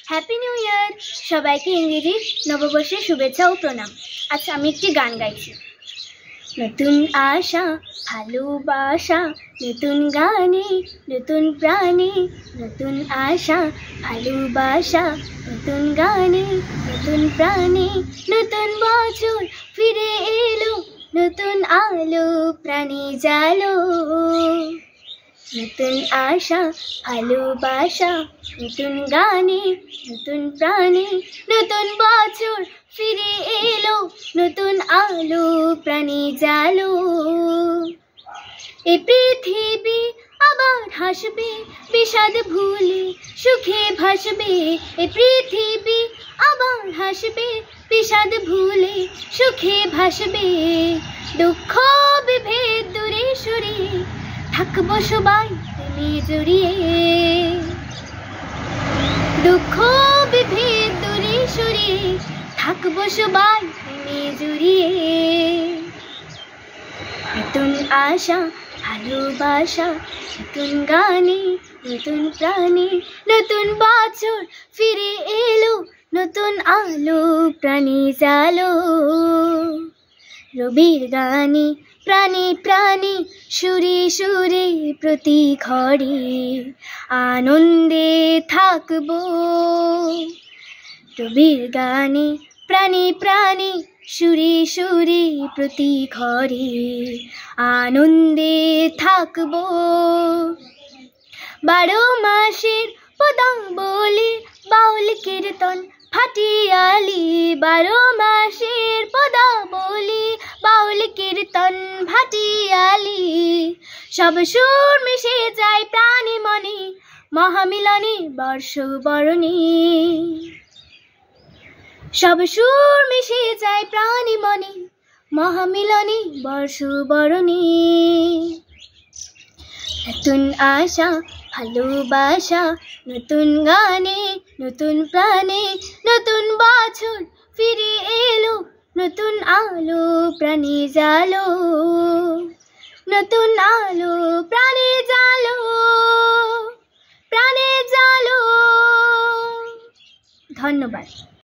Happy new year. সবাইকে ইংরেজি নববর্ষের শুভেচ্ছা ও প্রণাম। আচ্ছা, আমি একটি গান গাইছি। নতুন আশা, ভালোবাসা, নতুন গানে, নতুন প্রাণে, নতুন আশা, ভালোবাসা, নতুন গানে, নতুন প্রাণে, নতুন বছর ফিরে এলো, নতুন আলো প্রাণে জালো। নতুন আশা, ভালোবাসা, নতুন গানে, নতুন প্রাণে, নতুন বছর ফিরে এলো, নতুন আলো প্রাণে জালো। এ পৃথিবী আবার হাসবে, বিষাদ ভুলে সুখে ভাসবে। এ পৃথিবী আবার হাসবে, বিষাদ ভুলে সুখে ভাসবে। দুঃখ বিভেদ দূরে সরিয়ে থাকবো সবাই প্রেমে জড়িয়ে। দুঃখ বিভেদ দূরে সরিয়ে থাকবো সবাই প্রেমে জড়িয়ে। নতুন আশা, ভালোবাসা, নতুন গানে, নতুন প্রাণে, নতুন বছর ফিরে এলো, নতুন আলো প্রাণে জালো। রবির গানে প্রাণে প্রাণে, সুরে সুরে প্রতি ঘরে আনন্দে থাকবো। রবির গানে প্রাণে প্রাণে, সুরে সুরে প্রতি ঘরে আনন্দে থাকবো। 12 মাসের পদাবলী বাউল কীর্তন ভাটিয়ালি। 12 মাসের পদাবলী বাউল কীর্তন ভাটিয়ালি। সব সুর মিশে যায় প্রাণে মনে, মহামিলনে বর্ষ বরণে। সব সুর মিশে যায় প্রাণে মনে, মহামিলনে বর্ষ বরণে। নতুন আশা, ভালোবাসা, নতুন গানে, নতুন প্রাণে, নতুন বছর ফিরে এলো, নতুন আলো প্রাণে জালো। নতুন আলো প্রাণে জালো, প্রাণে জালো। ধন্যবাদ।